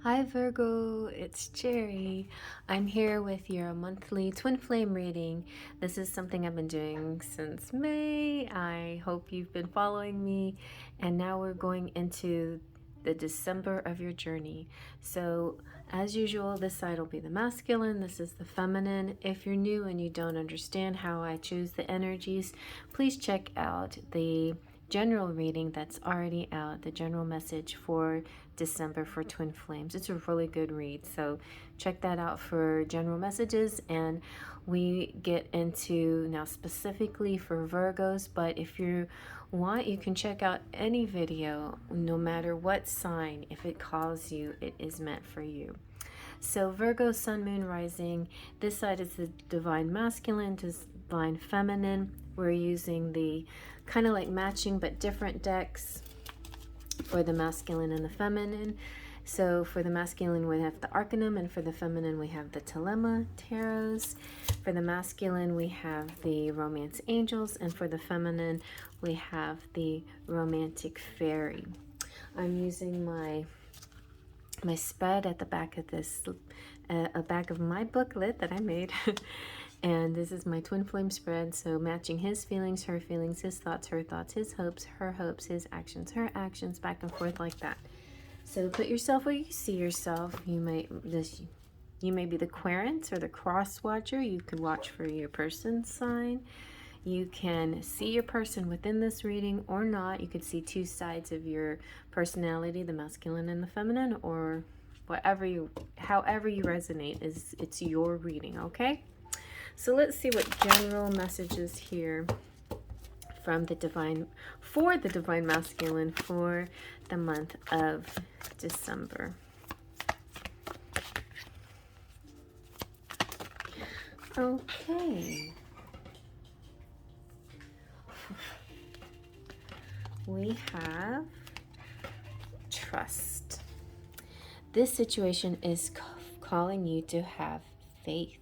Hi Virgo, it's Jerry. I'm here with your monthly twin flame reading. This is something I've been doing since May. I hope you've been following me. And now we're going into the December of your journey. So, as usual, this side will be the masculine, this is the feminine. If you're new and you don't understand how I choose the energies, please check out the general reading that's already out, the general message for December for Twin Flames. It's a really good read, so check that out for general messages. And we get into now specifically for Virgos, but if you want, you can check out any video, no matter what sign. If it calls you, it is meant for you. So Virgo, Sun, Moon, Rising. This side is the Divine Masculine, Divine Feminine. We're using the kind of like matching but different decks for the masculine and the feminine. So for the masculine, we have the Arcanum, and for the feminine, we have the Telema Tarots. For the masculine, we have the Romance Angels, and for the feminine, we have the Romantic Fairy. I'm using my spread at the back of this, a back of my booklet that I made. And this is my twin flame spread, so matching his feelings, her feelings, his thoughts, her thoughts, his hopes, her hopes, his actions, her actions, back and forth like that. So put yourself where you see yourself. You may be the querent or the cross watcher. You could watch for your person's sign. You can see your person within this reading or not. You could see two sides of your personality, the masculine and the feminine, or however you resonate. It's your reading, okay? So let's see what general messages here from the divine masculine for the month of December. Okay. We have trust. This situation is calling you to have faith.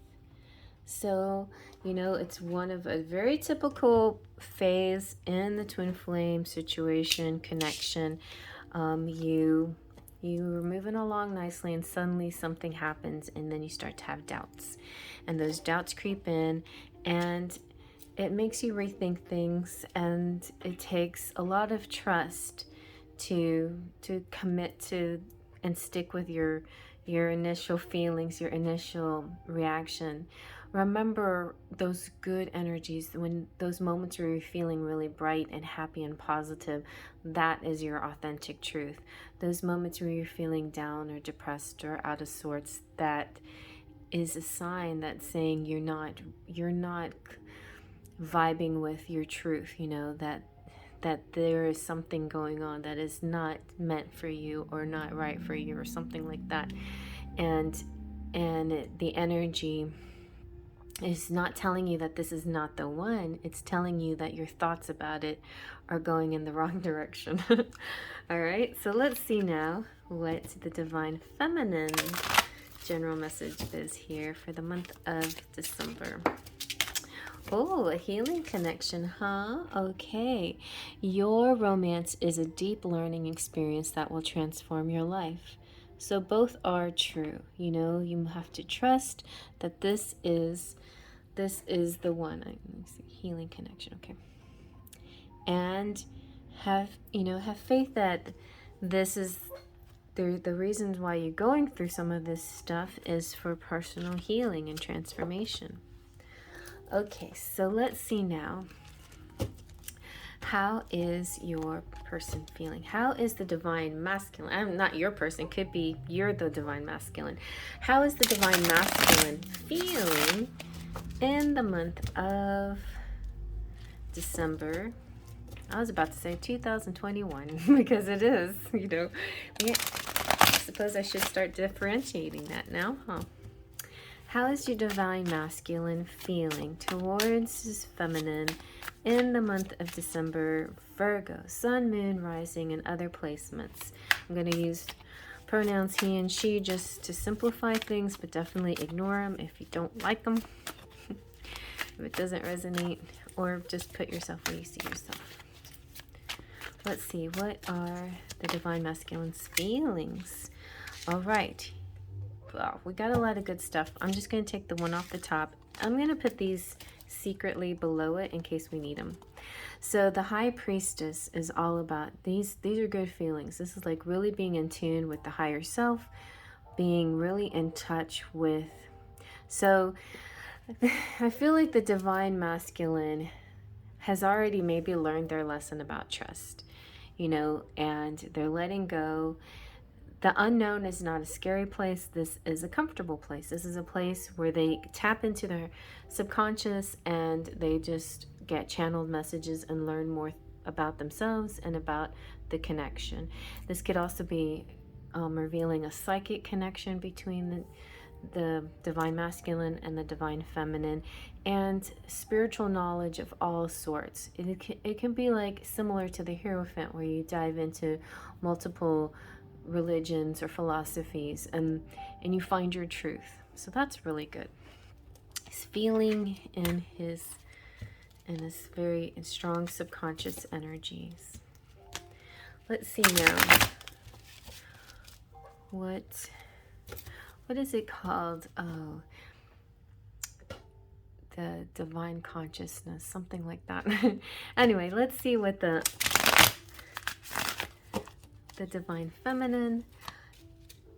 So, it's one of a very typical phase in the twin flame situation, connection. You were moving along nicely and suddenly something happens and then you start to have doubts. And those doubts creep in and it makes you rethink things, and it takes a lot of trust to commit to and stick with your initial feelings, your initial reaction. Remember those good energies, when those moments where you're feeling really bright and happy and positive, that is your authentic truth. Those moments where you're feeling down or depressed or out of sorts, that is a sign that's saying you're not vibing with your truth, that there is something going on that is not meant for you or not right for you or something like that. And the energy is not telling you that this is not the one. It's telling you that your thoughts about it are going in the wrong direction. All right, so let's see now what the Divine Feminine general message is here for the month of December. Oh, a healing connection, huh? Okay. Your romance is a deep learning experience that will transform your life. So both are true. You have to trust that this is the one. Let me see. Healing connection. Okay. And have faith that this is the reasons why you're going through some of this stuff is for personal healing and transformation. Okay, so let's see now. How is your person feeling? How is the Divine Masculine? I'm not your person, could be you're the Divine Masculine. How is the Divine Masculine feeling in the month of December? I was about to say 2021 because it is, Yeah, I suppose I should start differentiating that now, huh? How is your Divine Masculine feeling towards his feminine in the month of December? Virgo, Sun, Moon, Rising, and other placements. I'm going to use pronouns he and she just to simplify things, but definitely ignore them if you don't like them, if it doesn't resonate, or just put yourself where you see yourself. Let's see, what are the Divine Masculine's feelings All right. Well, we got a lot of good stuff. I'm just going to take the one off the top. I'm going to put these secretly below it in case we need them. So the High Priestess is all about these are good feelings. This is like really being in tune with the higher self, being really in touch with. So I feel like the divine masculine has already maybe learned their lesson about trust, you know, and they're letting go. The unknown is not a scary place. This is a comfortable place. This is a place where they tap into their subconscious and they just get channeled messages and learn more about themselves and about the connection. This could also be revealing a psychic connection between the divine masculine and the divine feminine, and spiritual knowledge of all sorts. It can be like similar to the Hierophant, where you dive into multiple religions or philosophies and you find your truth. So that's really good. He's feeling in his very strong subconscious energies. Let's see now. What is it called? Oh, the divine consciousness, something like that. Anyway, let's see what the divine feminine,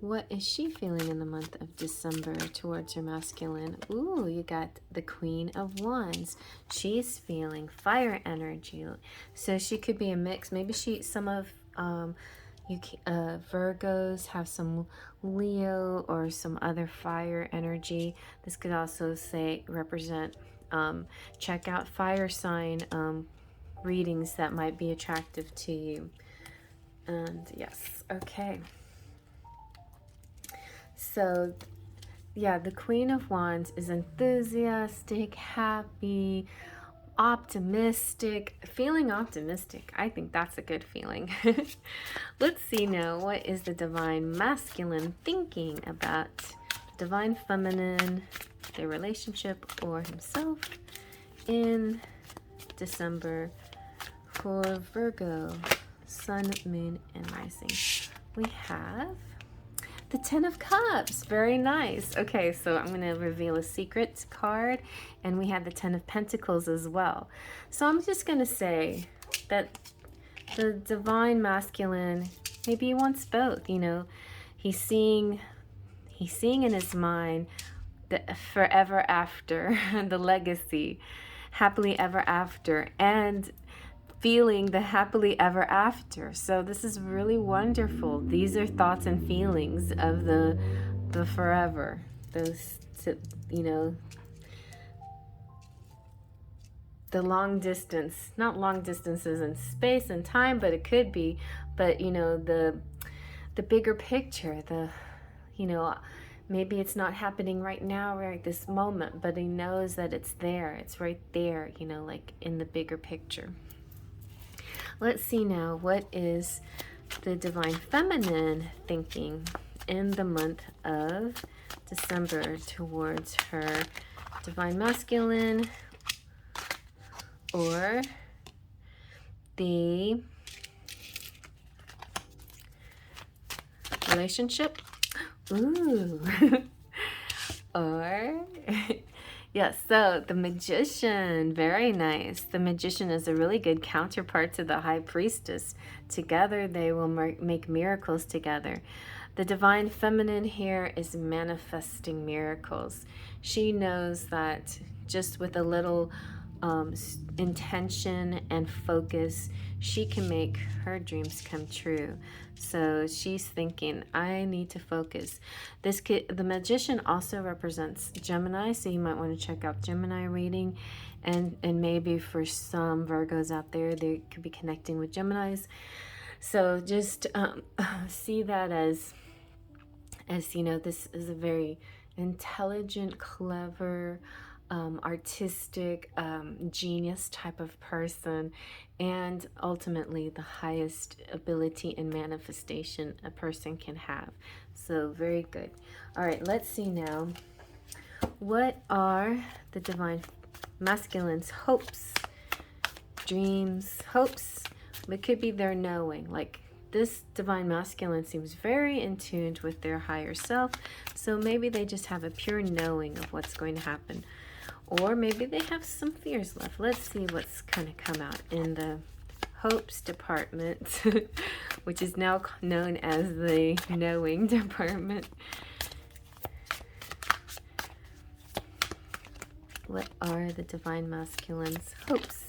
what is she feeling in the month of December towards her masculine? Ooh, you got the Queen of Wands. She's feeling fire energy. So she could be a mix. Maybe some of Virgos have some Leo or some other fire energy. This could also represent, check out fire sign readings that might be attractive to you. And yes, okay. So yeah, the Queen of Wands is enthusiastic, happy, optimistic, feeling optimistic. I think that's a good feeling. Let's see now, what is the divine masculine thinking about divine feminine, their relationship or himself in December for Virgo, Sun, Moon, and Rising? We have the Ten of Cups. Very nice. Okay, so I'm going to reveal a secret card, and we have the Ten of Pentacles as well. So I'm just going to say that the divine masculine, maybe he wants both, you know. He's seeing in his mind the forever after, the legacy, happily ever after, and feeling the happily ever after. So this is really wonderful. These are thoughts and feelings of the forever. Those, you know, the long distance, not long distances in space and time, but it could be, but you know, the bigger picture, you know, maybe it's not happening right now, right this moment, but he knows that it's there. It's right there, you know, like in the bigger picture. Let's see now, what is the divine feminine thinking in the month of December towards her divine masculine or the relationship? Ooh. Or yes, so the Magician, very nice. The Magician is a really good counterpart to the High Priestess. Together they will make miracles together. The divine feminine here is manifesting miracles. She knows that just with a little intention and focus, she can make her dreams come true. So she's thinking, I need to focus. The Magician also represents Gemini, so you might want to check out Gemini reading, and maybe for some Virgos out there, they could be connecting with Geminis. So just see that as you know, this is a very intelligent, clever, artistic, genius type of person, and ultimately the highest ability and manifestation a person can have. So very good. All right, let's see now, what are the divine masculine's hopes, dreams, hopes? It could be their knowing, like this divine masculine seems very in tune with their higher self. So maybe they just have a pure knowing of what's going to happen. Or maybe they have some fears left. Let's see what's going to come out in the hopes department, which is now known as the knowing department. What are the divine masculine's hopes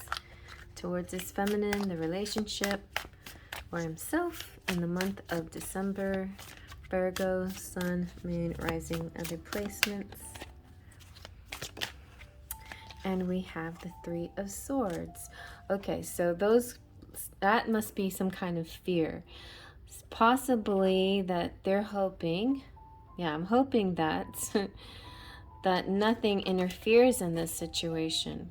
towards his feminine, the relationship, or himself in the month of December? Virgo, Sun, Moon, Rising, other placements. And we have the Three of Swords. Okay, so that must be some kind of fear. Possibly that they're hoping, yeah, I'm hoping that that nothing interferes in this situation.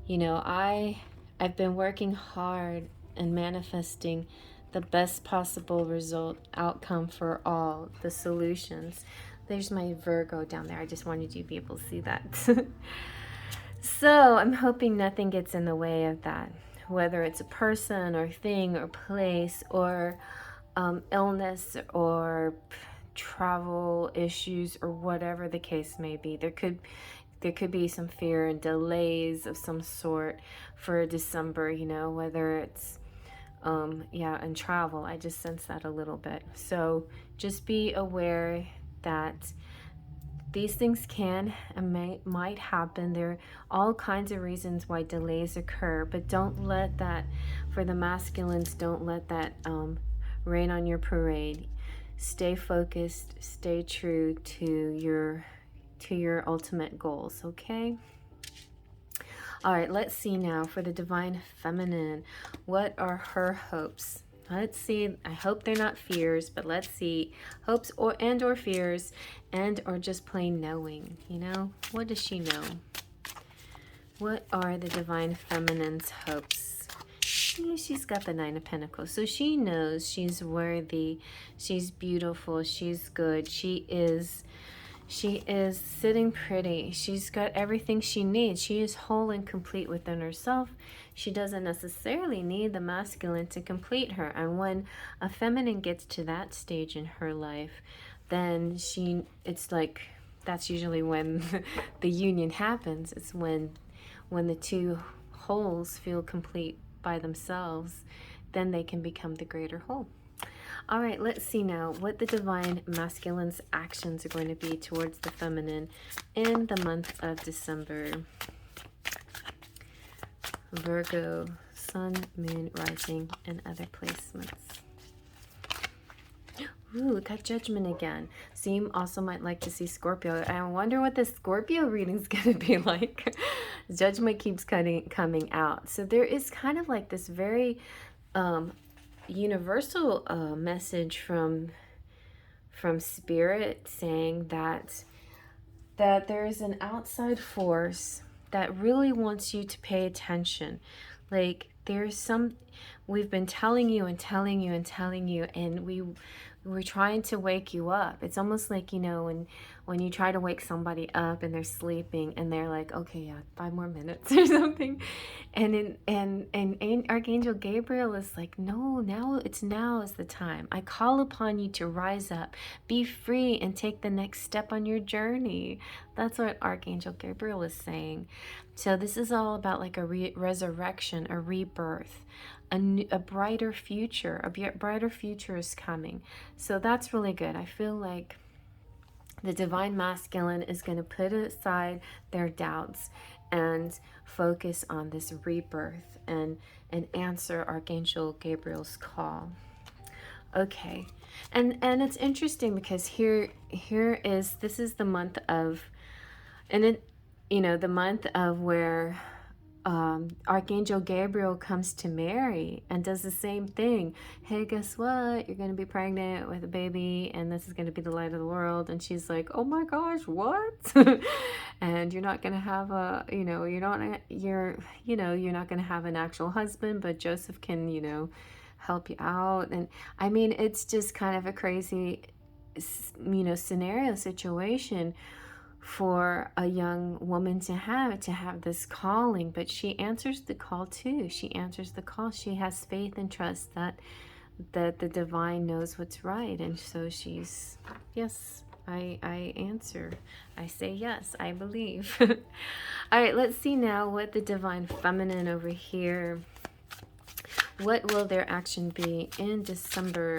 You know, I've been working hard and manifesting the best possible outcome for all the solutions. There's my Virgo down there. I just wanted you to be able to see that. So I'm hoping nothing gets in the way of that, whether it's a person or thing or place or illness or travel issues or whatever the case may be. There could be some fear and delays of some sort for December, you know, whether it's and travel. I just sense that a little bit. So just be aware that these things can and might happen. There are all kinds of reasons why delays occur, but don't let that, for the masculines, don't let that rain on your parade. Stay focused, stay true to your ultimate goals, okay? All right, let's see now for the divine feminine. What are her hopes? Let's see. I hope they're not fears, but let's see. Hopes or fears or just plain knowing, you know? What does she know? What are the divine feminine's hopes? She's got the Nine of Pentacles. So she knows she's worthy. She's beautiful. She's good. She is sitting pretty. She's got everything she needs. She is whole and complete within herself. She doesn't necessarily need the masculine to complete her. And when a feminine gets to that stage in her life, then it's like, that's usually when the union happens. It's when the two wholes feel complete by themselves, then they can become the greater whole. All right, let's see now what the divine masculine's actions are going to be towards the feminine in the month of December. Virgo, Sun, Moon, Rising, and other placements. Ooh, got Judgment again. So you also might like to see Scorpio. I wonder what this Scorpio reading is going to be like. Judgment keeps coming out. So there is kind of like this very universal message from Spirit saying that there is an outside force that really wants you to pay attention. Like we've been telling you and telling you and telling you, and we're trying to wake you up. It's almost like, you know, when you try to wake somebody up and they're sleeping and they're like, okay, yeah, 5 more minutes or something. And Archangel Gabriel is like, no, now is the time. I call upon you to rise up, be free, and take the next step on your journey. That's what Archangel Gabriel is saying. So this is all about like a resurrection, a rebirth, a brighter future. A brighter future is coming. So that's really good. I feel like the divine masculine is going to put aside their doubts and focus on this rebirth and answer Archangel Gabriel's call. Okay, and it's interesting because this is the month of, the month of where Archangel Gabriel comes to Mary and does the same thing. Hey, guess what? You're going to be pregnant with a baby, and this is going to be the light of the world. And she's like, oh my gosh, what? And you're not going to have you're not going to have an actual husband, but Joseph can, help you out. And I mean, it's just kind of a crazy, situation for a young woman to have this calling. But she answers the call too. She answers the call. She has faith and trust that that the divine knows what's right. And so she's, yes, I answer. I say yes, I believe. All right, let's see now what the divine feminine over here, what will their action be in December?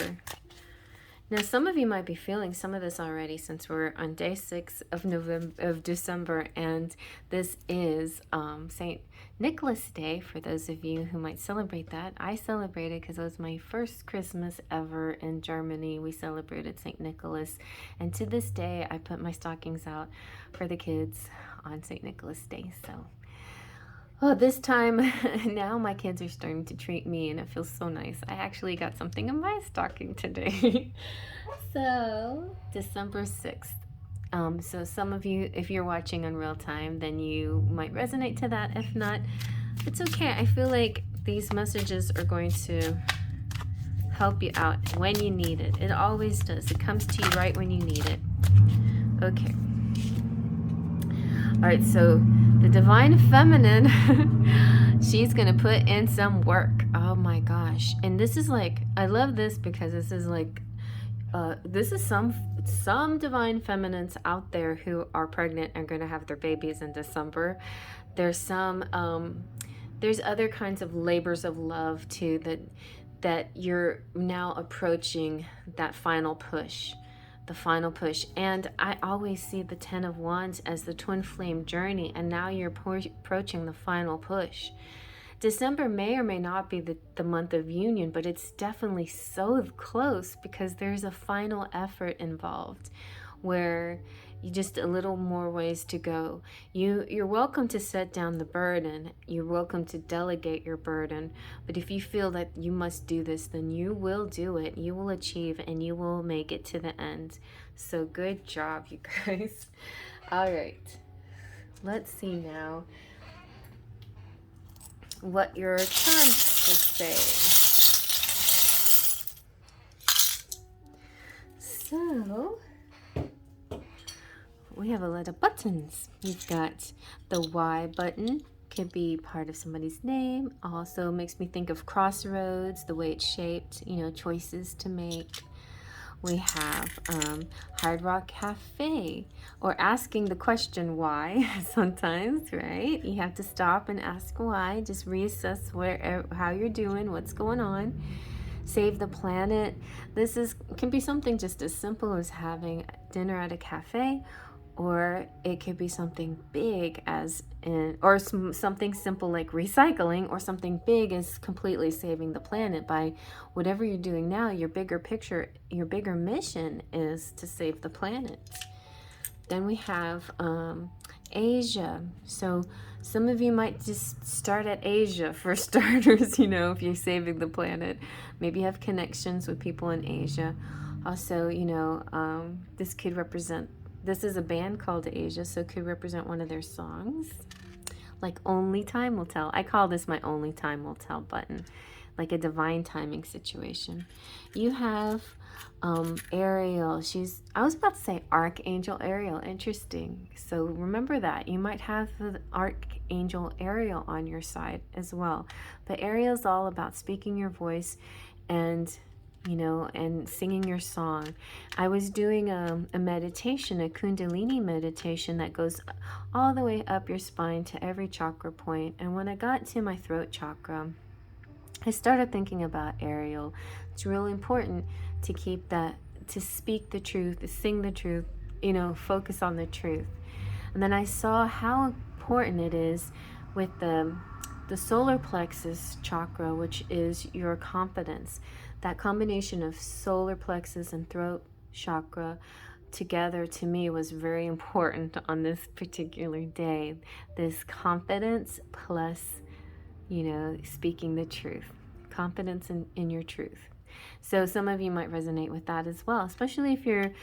Now, some of you might be feeling some of this already since we're on day 6 of December, and this is St. Nicholas Day. For those of you who might celebrate that, I celebrated because it was my first Christmas ever in Germany. We celebrated St. Nicholas, and to this day, I put my stockings out for the kids on St. Nicholas Day. So, oh, this time now my kids are starting to treat me, and it feels so nice. I actually got something in my stocking today. So, December 6th. So some of you, if you're watching on real time, then you might resonate to that. If not, it's okay. I feel like these messages are going to help you out when you need it. It always does. It comes to you right when you need it. Okay. All right, so the divine feminine, she's going to put in some work. Oh my gosh. And this is like, I love this because this is like, this is some divine feminines out there who are pregnant and going to have their babies in December. There's some, there's other kinds of labors of love too, that you're now approaching that final push. The final push. And I always see the 10 of Wands as the twin flame journey, and now you're approaching the final push. December may or may not be the month of union, but it's definitely so close because there's a final effort involved where you just a little more ways to go. You're welcome to set down the burden. You're welcome to delegate your burden. But if you feel that you must do this, then you will do it. You will achieve and you will make it to the end. So good job, you guys. All right. Let's see now what your charms will say. So we have a lot of buttons. We've got the Y button, could be part of somebody's name. Also makes me think of crossroads, the way it's shaped, you know, choices to make. We have Hard Rock Cafe, or asking the question why sometimes, right? You have to stop and ask why, just reassess how you're doing, what's going on. Save the Planet. This can be something just as simple as having dinner at a cafe, or it could be something big or something simple like recycling, or something big as completely saving the planet by whatever you're doing now. Your bigger picture, your bigger mission is to save the planet. Then we have Asia. So some of you might just start at Asia for starters, you know, if you're saving the planet. Maybe you have connections with people in Asia. Also, you know, this could represent, this is a band called Asia, so it could represent one of their songs. Like Only Time Will Tell. I call this my Only Time Will Tell button. Like a divine timing situation. You have Ariel. I was about to say Archangel Ariel. Interesting. So remember that. You might have the Archangel Ariel on your side as well. But Ariel's all about speaking your voice and, you know, and singing your song. I was doing a meditation, a Kundalini meditation that goes all the way up your spine to every chakra point. And when I got to my throat chakra, I started thinking about Ariel. It's really important to keep that, to speak the truth, to sing the truth, you know, focus on the truth. And then I saw how important it is with the solar plexus chakra, which is your confidence. That combination of solar plexus and throat chakra together to me was very important on this particular day. This confidence plus, you know, speaking the truth. Confidence in your truth. So some of you might resonate with that as well, especially if you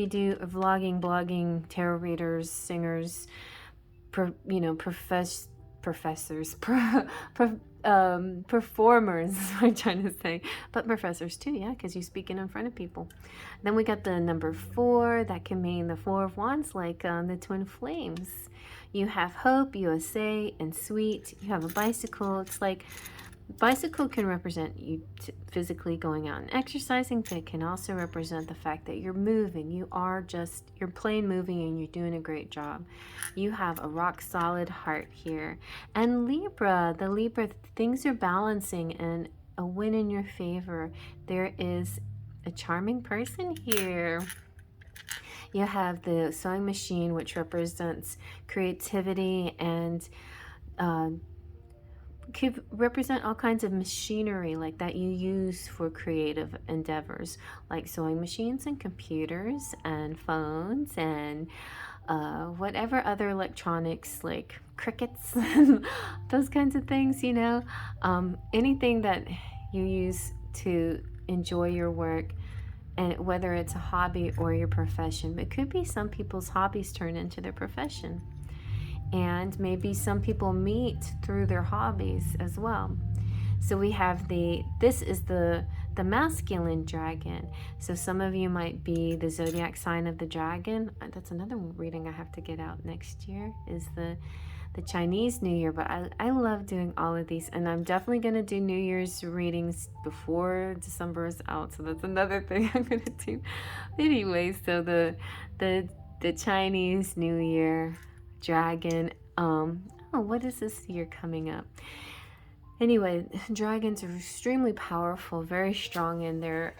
do vlogging, blogging, tarot readers, singers, you know, professors, performers, I'm trying to say, but professors too, yeah, because you're speaking in front of people. Then we got the number 4, that can mean the 4 of Wands, like the twin flames. You have Hope, USA, and Sweet. You have a bicycle. It's like Bicycle can represent you physically going out and exercising, but it can also represent the fact that you're moving. You're plain moving and you're doing a great job. You have a rock solid heart here. And Libra, the Libra, things are balancing and a win in your favor. There is a charming person here. You have the sewing machine, which represents creativity and could represent all kinds of machinery like that you use for creative endeavors, like sewing machines and computers and phones and whatever other electronics, like crickets and those kinds of things, anything that you use to enjoy your work, and whether it's a hobby or your profession. It could be some people's hobbies turn into their profession, and maybe some people meet through their hobbies as well. So we have this is the masculine dragon. So some of you might be the zodiac sign of the dragon. That's another reading I have to get out next year, is the Chinese New Year. But I love doing all of these, and I'm definitely going to do New Year's readings before December is out. So that's another thing I'm going to do. Anyway, so the Chinese New Year dragon. What is this year coming up? Anyway, dragons are extremely powerful, very strong in their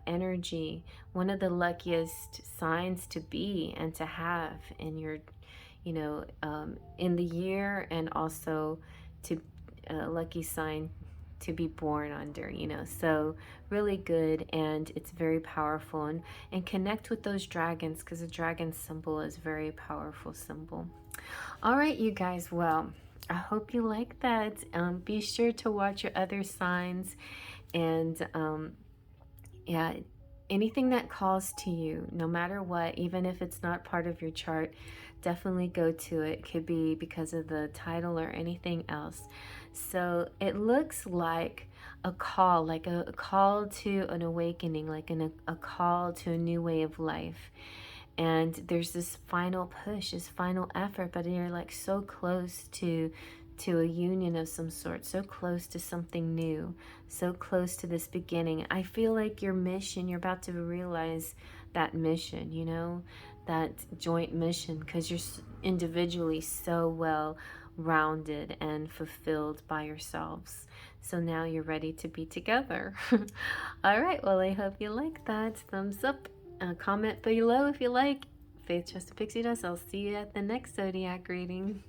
energy. One of the luckiest signs to be and to have in your, in the year, and also to a lucky sign to be born under, so really good, and it's very powerful, and connect with those dragons, because the dragon symbol is a very powerful symbol. All right, you guys, well, I hope you like that. Be sure to watch your other signs, and yeah, anything that calls to you, no matter what, even if it's not part of your chart, definitely go to it. It could be because of the title or anything else. So it looks like a call, like a call to an awakening, like a call to a new way of life. And there's this final push, this final effort, but you're like so close to a union of some sort, so close to something new, so close to this beginning. I feel like your mission, you're about to realize that mission, that joint mission, because you're individually so well rounded and fulfilled by yourselves. So now you're ready to be together. All right, well, I hope you like that. Thumbs up, comment below if you like. Faith, Trust, and Pixie Dust. I'll see you at the next zodiac reading.